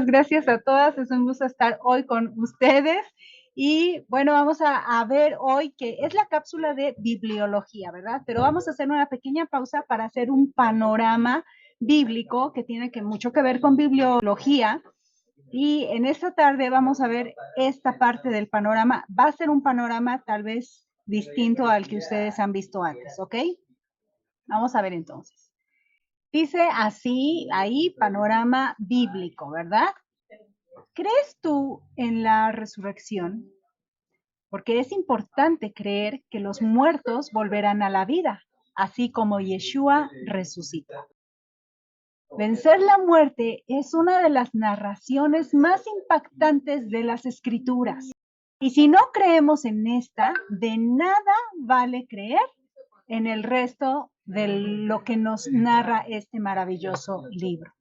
gracias a todas. Es un gusto estar hoy con ustedes. Y bueno, vamos a ver hoy que es la cápsula de bibliología, ¿verdad? Pero vamos a hacer una pequeña pausa para hacer un panorama bíblico que tiene mucho que ver con bibliología. Y en esta tarde vamos a ver esta parte del panorama. Va a ser un panorama tal vez distinto al que ustedes han visto antes, ¿ok? Vamos a ver entonces. Dice así, ahí, panorama bíblico, ¿verdad? ¿Crees tú en la resurrección? Porque es importante creer que los muertos volverán a la vida, así como Yeshua resucitó. Vencer la muerte es una de las narraciones más impactantes de las Escrituras. Y si no creemos en esta, de nada vale creer en el resto de lo que nos narra este maravilloso libro.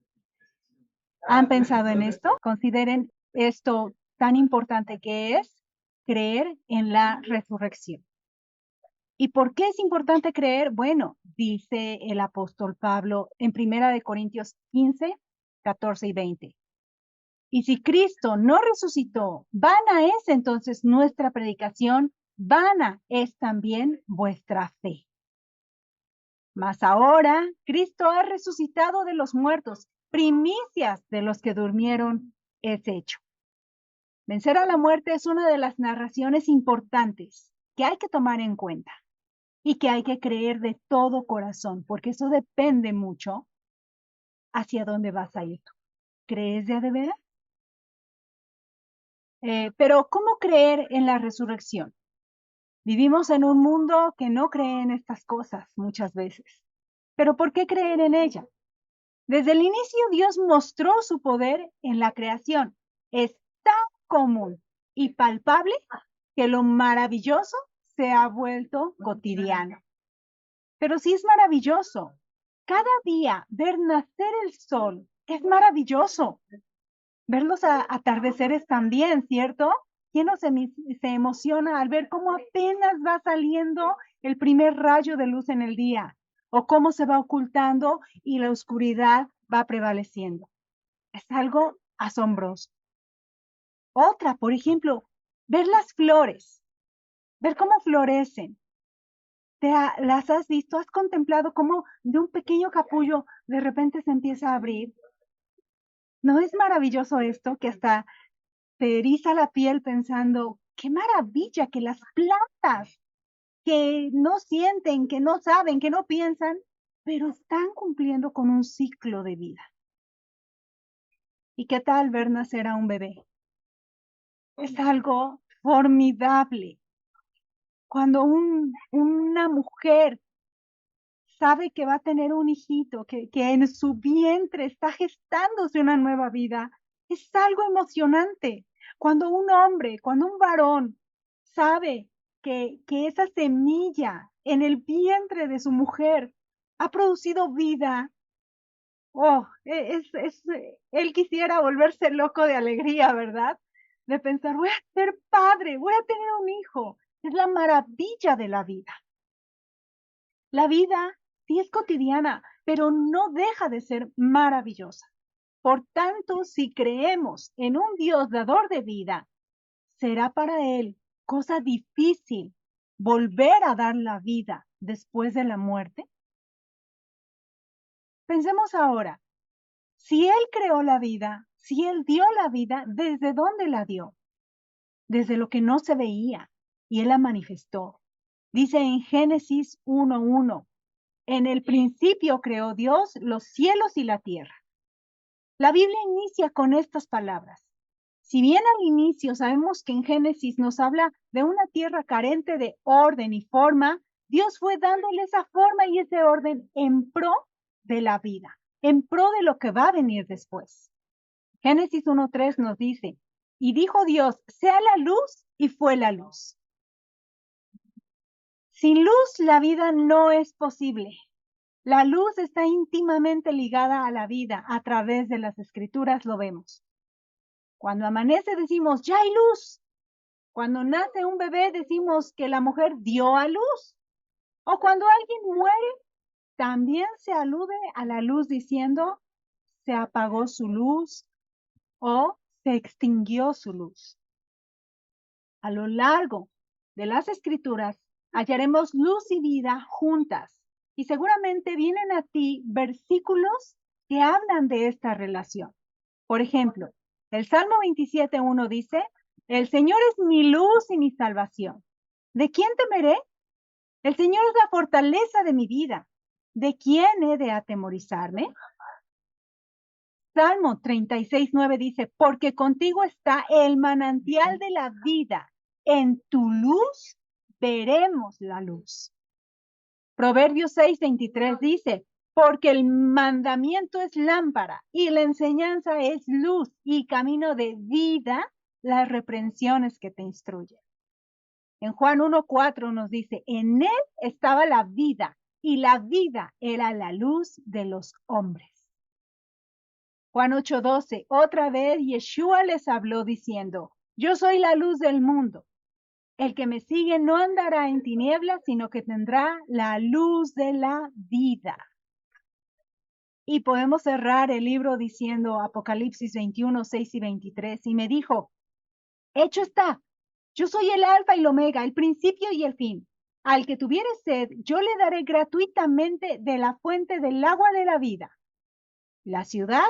¿Han pensado en esto? Consideren esto tan importante que es creer en la resurrección. ¿Y por qué es importante creer? Bueno, dice el apóstol Pablo en 1 Corintios 15, 14 y 20. Y si Cristo no resucitó, vana es entonces nuestra predicación, vana es también vuestra fe. Mas ahora Cristo ha resucitado de los muertos, primicias de los que durmieron es hecho. Vencer a la muerte es una de las narraciones importantes que hay que tomar en cuenta y que hay que creer de todo corazón, porque eso depende mucho hacia dónde vas a ir tú. ¿Crees de veras? Pero ¿cómo creer en la resurrección? Vivimos en un mundo que no cree en estas cosas muchas veces. ¿Pero por qué creer en ella? Desde el inicio Dios mostró su poder en la creación. Es tan común y palpable que lo maravilloso se ha vuelto cotidiano. Pero sí es maravilloso. Cada día ver nacer el sol es maravilloso. Ver los atardeceres también, ¿cierto? ¿Quién no se emociona al ver cómo apenas va saliendo el primer rayo de luz en el día? O cómo se va ocultando y la oscuridad va prevaleciendo. Es algo asombroso. Otra, por ejemplo, ver las flores, ver cómo florecen. ¿Las has visto? ¿Has contemplado cómo de un pequeño capullo de repente se empieza a abrir? ¿No es maravilloso esto que hasta te eriza la piel pensando, qué maravilla que las plantas que no sienten, que no saben, que no piensan, pero están cumpliendo con un ciclo de vida? ¿Y qué tal ver nacer a un bebé? Es algo formidable. Cuando una mujer sabe que va a tener un hijito, que en su vientre está gestándose una nueva vida, es algo emocionante. Cuando un hombre, cuando un varón sabe que esa semilla en el vientre de su mujer ha producido vida, oh, él quisiera volverse loco de alegría, ¿verdad? De pensar, voy a ser padre, voy a tener un hijo. Es la maravilla de la vida. La vida sí es cotidiana, pero no deja de ser maravillosa. Por tanto, si creemos en un Dios dador de vida, será para Él cosa difícil volver a dar la vida después de la muerte. Pensemos ahora, si Él creó la vida, si Él dio la vida, ¿desde dónde la dio? Desde lo que no se veía, y Él la manifestó. Dice en Génesis 1:1, en el principio creó Dios los cielos y la tierra. La Biblia inicia con estas palabras. Si bien al inicio sabemos que en Génesis nos habla de una tierra carente de orden y forma, Dios fue dándole esa forma y ese orden en pro de la vida, en pro de lo que va a venir después. Génesis 1:3 nos dice, y dijo Dios, sea la luz, y fue la luz. Sin luz la vida no es posible. La luz está íntimamente ligada a la vida. A través de las escrituras lo vemos. Cuando amanece decimos, ya hay luz. Cuando nace un bebé decimos que la mujer dio a luz. O cuando alguien muere, también se alude a la luz diciendo, se apagó su luz, o se extinguió su luz. A lo largo de las Escrituras hallaremos luz y vida juntas y seguramente vienen a ti versículos que hablan de esta relación. Por ejemplo, el Salmo 27:1 dice, el Señor es mi luz y mi salvación. ¿De quién temeré? El Señor es la fortaleza de mi vida. ¿De quién he de atemorizarme? Salmo 36:9 dice, porque contigo está el manantial de la vida. En tu luz veremos la luz. Proverbios 6:23 dice, porque el mandamiento es lámpara y la enseñanza es luz y camino de vida, las reprensiones que te instruyen. En Juan 1:4 nos dice, en él estaba la vida y la vida era la luz de los hombres. Juan 8:12, otra vez Yeshua les habló diciendo, yo soy la luz del mundo. El que me sigue no andará en tinieblas, sino que tendrá la luz de la vida. Y podemos cerrar el libro diciendo Apocalipsis 21:6 y 23, y me dijo, hecho está, yo soy el alfa y el omega, el principio y el fin. Al que tuviere sed, yo le daré gratuitamente de la fuente del agua de la vida. La ciudad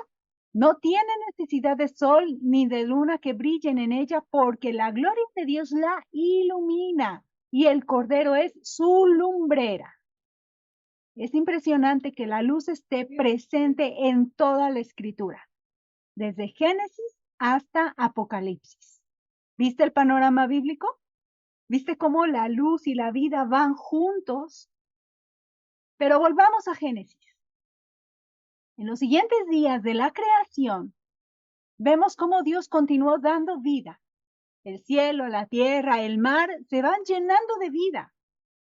no tiene necesidad de sol ni de luna que brillen en ella, porque la gloria de Dios la ilumina y el Cordero es su lumbrera. Es impresionante que la luz esté presente en toda la Escritura, desde Génesis hasta Apocalipsis. ¿Viste el panorama bíblico? ¿Viste cómo la luz y la vida van juntos? Pero volvamos a Génesis. En los siguientes días de la creación, vemos cómo Dios continuó dando vida. El cielo, la tierra, el mar se van llenando de vida.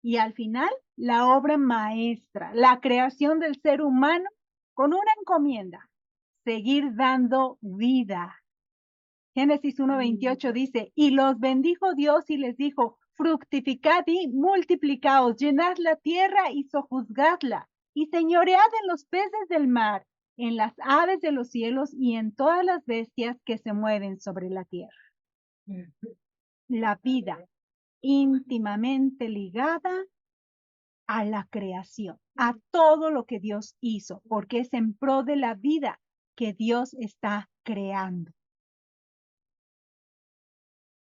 Y al final, la obra maestra, la creación del ser humano con una encomienda, seguir dando vida. Génesis 1:28 dice, y los bendijo Dios y les dijo, fructificad y multiplicaos, llenad la tierra y sojuzgadla, y señoread en los peces del mar, en las aves de los cielos y en todas las bestias que se mueven sobre la tierra. La vida íntimamente ligada a la creación, a todo lo que Dios hizo, porque es en pro de la vida que Dios está creando.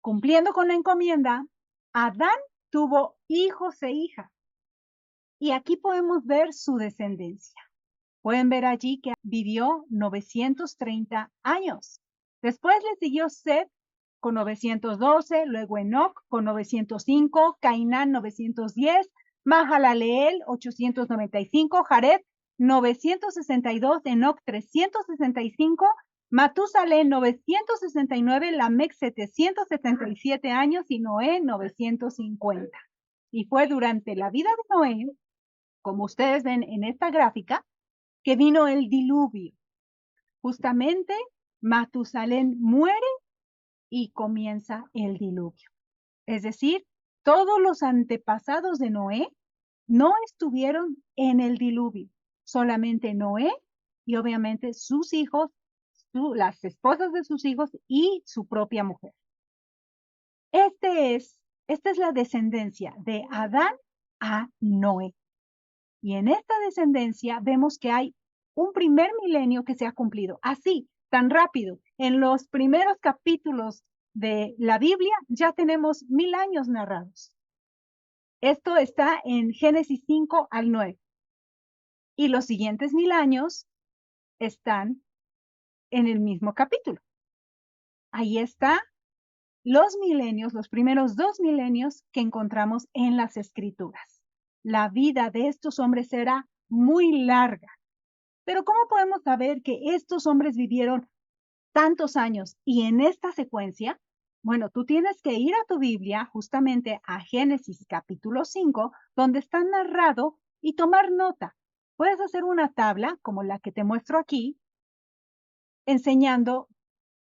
Cumpliendo con la encomienda, Adán tuvo hijos e hijas. Y aquí podemos ver su descendencia. Pueden ver allí que vivió 930 años. Después le siguió Set con 912, luego Enoc con 905, Cainán 910, Mahalaleel 895, Jared 962, Enoc 365, Matusalén 969, Lamec 777 años y Noé 950. Y fue durante la vida de Noé, como ustedes ven en esta gráfica, que vino el diluvio. Justamente Matusalén muere y comienza el diluvio. Es decir, todos los antepasados de Noé no estuvieron en el diluvio, solamente Noé y obviamente sus hijos, las esposas de sus hijos y su propia mujer. Esta es la descendencia de Adán a Noé. Y en esta descendencia vemos que hay un primer milenio que se ha cumplido. Así, tan rápido, en los primeros capítulos de la Biblia ya tenemos 1000 años narrados. Esto está en Génesis 5 al 9. Y los siguientes 1000 años están en el mismo capítulo. Ahí está los milenios, los primeros 2 milenios que encontramos en las Escrituras. La vida de estos hombres será muy larga. Pero ¿cómo podemos saber que estos hombres vivieron tantos años y en esta secuencia? Bueno, tú tienes que ir a tu Biblia, justamente a Génesis capítulo 5, donde está narrado y tomar nota. Puedes hacer una tabla como la que te muestro aquí, enseñando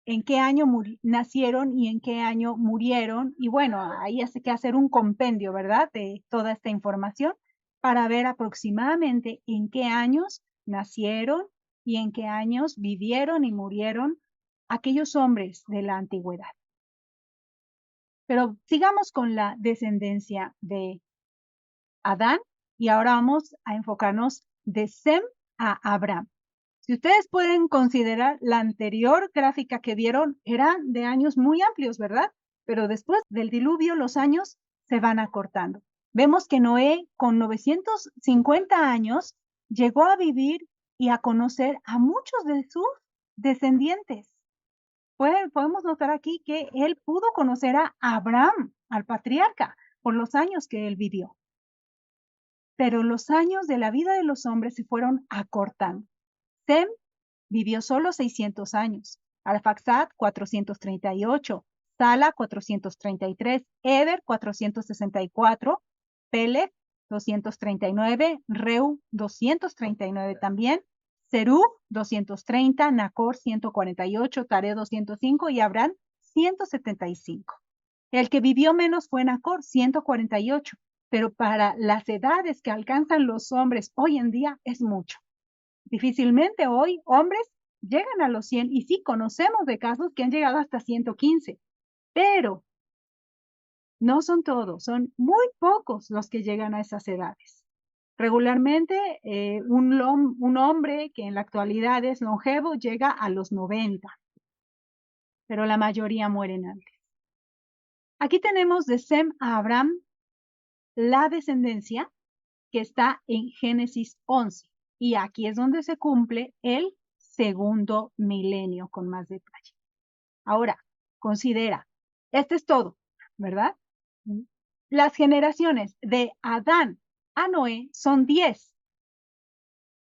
en qué año nacieron y en qué año murieron. Y bueno, ahí hace que hacer un compendio, ¿verdad? De toda esta información para ver aproximadamente en qué años nacieron y en qué años vivieron y murieron aquellos hombres de la antigüedad. Pero sigamos con la descendencia de Adán y ahora vamos a enfocarnos de Sem a Abraham. Si ustedes pueden considerar la anterior gráfica que vieron, eran de años muy amplios, ¿verdad? Pero después del diluvio los años se van acortando. Vemos que Noé, con 950 años, llegó a vivir y a conocer a muchos de sus descendientes. Podemos notar aquí que él pudo conocer a Abraham, al patriarca, por los años que él vivió. Pero los años de la vida de los hombres se fueron acortando. Sem vivió solo 600 años, Arfaxad 438, Sala 433, Eber 464, Peleg 239, Reu 239 también, Serú 230, Nacor 148, Tare 205 y Abraham 175. El que vivió menos fue Nacor 148, pero para las edades que alcanzan los hombres hoy en día es mucho. Difícilmente hoy hombres llegan a los 100 y sí conocemos de casos que han llegado hasta 115, pero no son todos, son muy pocos los que llegan a esas edades. Regularmente un hombre que en la actualidad es longevo llega a los 90, pero la mayoría mueren antes. Aquí tenemos de Sem a Abraham la descendencia que está en Génesis 11 y aquí es donde se cumple el segundo milenio con más detalle. Ahora, considera, este es todo, ¿verdad? Las generaciones de Adán a Noé son 10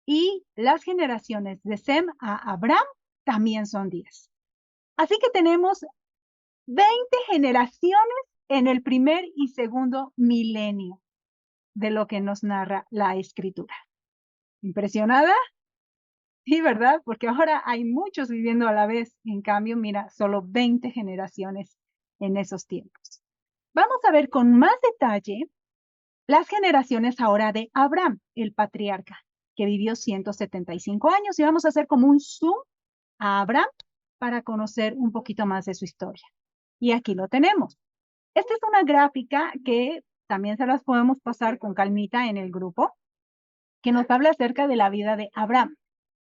y las generaciones de Sem a Abraham también son 10. Así que tenemos 20 generaciones en el primer y segundo milenio de lo que nos narra la escritura. ¿Impresionada? Sí, ¿verdad? Porque ahora hay muchos viviendo a la vez. En cambio, mira, solo 20 generaciones en esos tiempos. Vamos a ver con más detalle las generaciones ahora de Abraham, el patriarca, que vivió 175 años. Y vamos a hacer como un zoom a Abraham para conocer un poquito más de su historia. Y aquí lo tenemos. Esta es una gráfica que también se las podemos pasar con calmita en el grupo, que nos habla acerca de la vida de Abraham.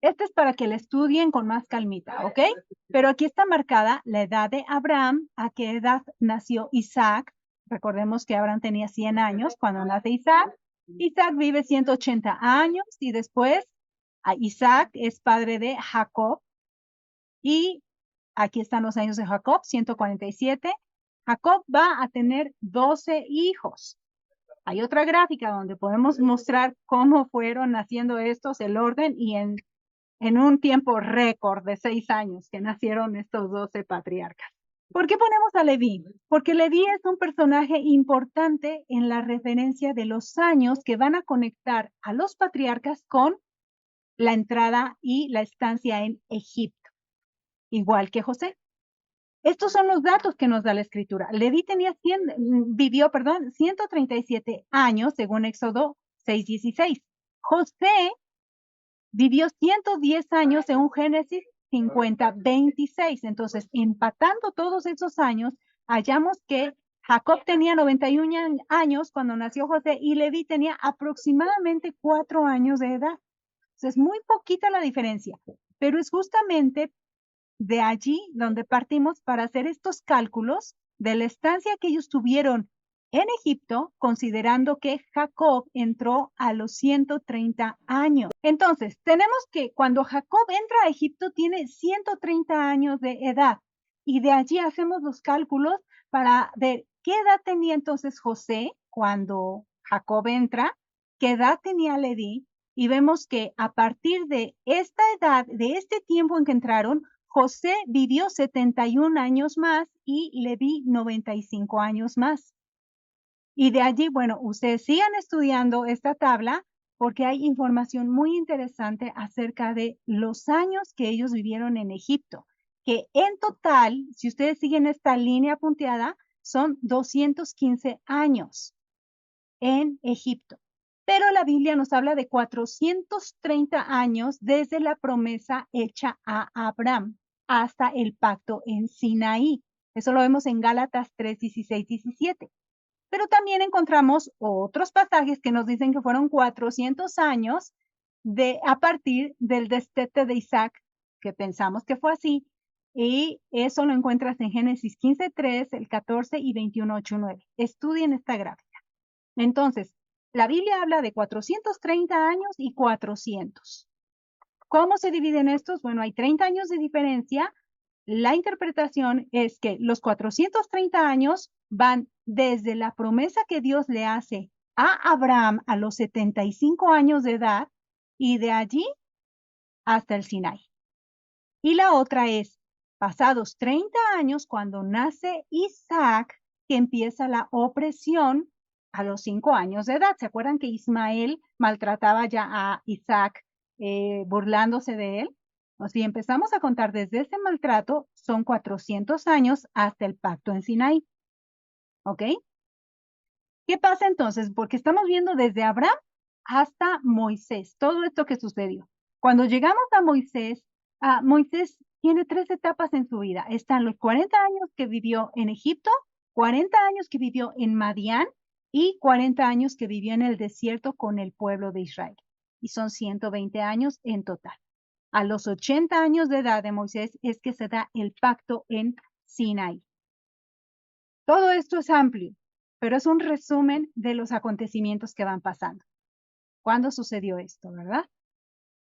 Este es para que la estudien con más calmita, ¿ok? Pero aquí está marcada la edad de Abraham, a qué edad nació Isaac. Recordemos que Abraham tenía 100 años cuando nace Isaac. Isaac vive 180 años y después Isaac es padre de Jacob. Y aquí están los años de Jacob, 147. Jacob va a tener 12 hijos. Hay otra gráfica donde podemos mostrar cómo fueron naciendo estos, el orden y en un tiempo récord de 6 años que nacieron estos 12 patriarcas. ¿Por qué ponemos a Leví? Porque Leví es un personaje importante en la referencia de los años que van a conectar a los patriarcas con la entrada y la estancia en Egipto, igual que José. Estos son los datos que nos da la escritura. Leví vivió 137 años, según Éxodo 6:16. José vivió 110 años según Génesis 50:26. Entonces, empatando todos esos años, hallamos que Jacob tenía 91 años cuando nació José y Leví tenía aproximadamente 4 años de edad. Entonces, es muy poquita la diferencia, pero es justamente de allí donde partimos para hacer estos cálculos de la estancia que ellos tuvieron en Egipto, considerando que Jacob entró a los 130 años. Entonces, tenemos que cuando Jacob entra a Egipto tiene 130 años de edad y de allí hacemos los cálculos para ver qué edad tenía entonces José cuando Jacob entra, qué edad tenía Leví y vemos que a partir de esta edad, de este tiempo en que entraron, José vivió 71 años más y Leví 95 años más. Y de allí, bueno, ustedes sigan estudiando esta tabla porque hay información muy interesante acerca de los años que ellos vivieron en Egipto, que en total, si ustedes siguen esta línea punteada, son 215 años en Egipto. Pero la Biblia nos habla de 430 años desde la promesa hecha a Abraham. hasta el pacto en Sinaí. Eso lo vemos en Gálatas 3, 16, 17. Pero también encontramos otros pasajes que nos dicen que fueron 400 años a partir del destete de Isaac, que pensamos que fue así, y eso lo encuentras en Génesis 15:3, el 14 y 21:8-9. Estudien esta gráfica. Entonces, la Biblia habla de 430 años y 400. ¿Cómo se dividen estos? Bueno, hay 30 años de diferencia. La interpretación es que los 430 años van desde la promesa que Dios le hace a Abraham a los 75 años de edad y de allí hasta el Sinai. Y la otra es, pasados 30 años, cuando nace Isaac, que empieza la opresión a los 5 años de edad. ¿Se acuerdan que Ismael maltrataba ya a Isaac burlándose de él? O si empezamos a contar desde ese maltrato, son 400 años hasta el pacto en Sinaí. ¿Ok? ¿Qué pasa entonces? Porque estamos viendo desde Abraham hasta Moisés, todo esto que sucedió. Cuando llegamos a Moisés tiene 3 etapas en su vida. Están los 40 años que vivió en Egipto, 40 años que vivió en Madián y 40 años que vivió en el desierto con el pueblo de Israel. Y son 120 años en total. A los 80 años de edad de Moisés es que se da el pacto en Sinaí. Todo esto es amplio, pero es un resumen de los acontecimientos que van pasando. ¿Cuándo sucedió esto, verdad?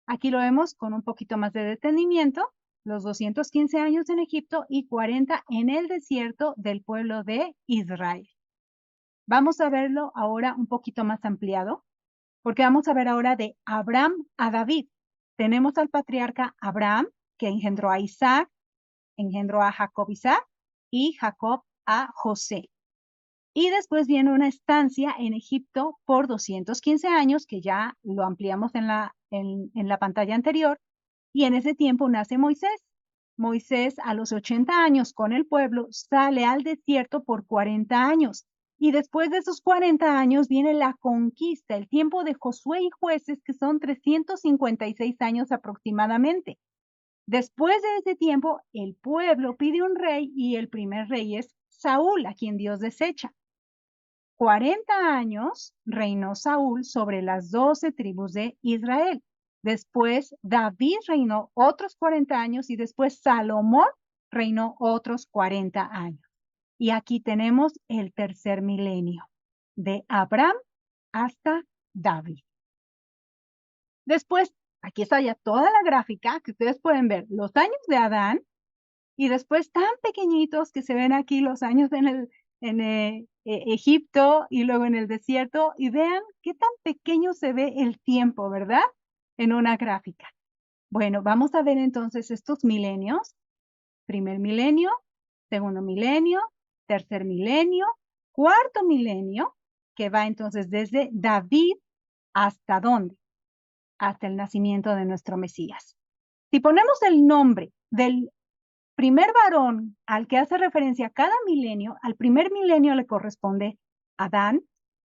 Aquí lo vemos con un poquito más de detenimiento, los 215 años en Egipto y 40 en el desierto del pueblo de Israel. Vamos a verlo ahora un poquito más ampliado, porque vamos a ver ahora de Abraham a David. Tenemos al patriarca Abraham, que engendró a Isaac, engendró a Jacob Isaac y Jacob a José. Y después viene una estancia en Egipto por 215 años, que ya lo ampliamos en la pantalla anterior, y en ese tiempo nace Moisés. Moisés a los 80 años con el pueblo sale al desierto por 40 años. Y después de esos 40 años viene la conquista, el tiempo de Josué y jueces, que son 356 años aproximadamente. Después de ese tiempo, el pueblo pide un rey y el primer rey es Saúl, a quien Dios desecha. 40 años reinó Saúl sobre las 12 tribus de Israel. Después David reinó otros 40 años y después Salomón reinó otros 40 años. Y aquí tenemos el tercer milenio, de Abraham hasta David. Después, aquí está ya toda la gráfica que ustedes pueden ver los años de Adán y después tan pequeñitos que se ven aquí los años en Egipto y luego en el desierto, y vean qué tan pequeño se ve el tiempo, ¿verdad? En una gráfica. Bueno, vamos a ver entonces estos milenios. Primer milenio, segundo milenio, tercer milenio, cuarto milenio, que va entonces desde David hasta ¿dónde? Hasta el nacimiento de nuestro Mesías. Si ponemos el nombre del primer varón al que hace referencia cada milenio, al primer milenio le corresponde Adán,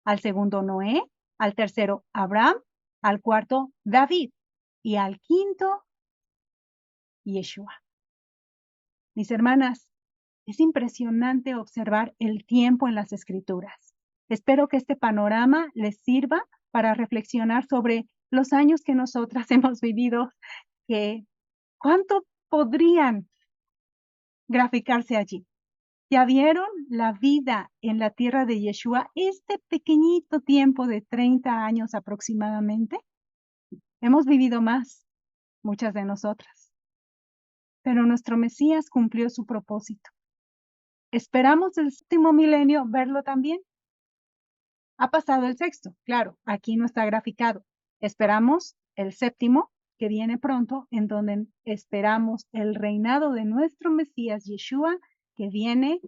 al segundo Noé, al tercero Abraham, al cuarto David y al quinto Yeshua. Mis hermanas, es impresionante observar el tiempo en las Escrituras. Espero que este panorama les sirva para reflexionar sobre los años que nosotras hemos vivido, que cuánto podrían graficarse allí. ¿Ya vieron la vida en la tierra de Yeshua, este pequeñito tiempo de 30 años aproximadamente? Hemos vivido más, muchas de nosotras, pero nuestro Mesías cumplió su propósito. ¿Esperamos el séptimo milenio verlo también? Ha pasado el sexto, claro, aquí no está graficado. Esperamos el séptimo, que viene pronto, en donde esperamos el reinado de nuestro Mesías Yeshua, que viene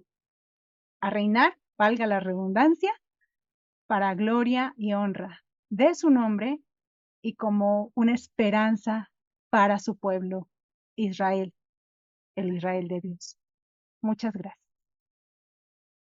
a reinar, valga la redundancia, para gloria y honra de su nombre y como una esperanza para su pueblo, Israel, el Israel de Dios. Muchas gracias.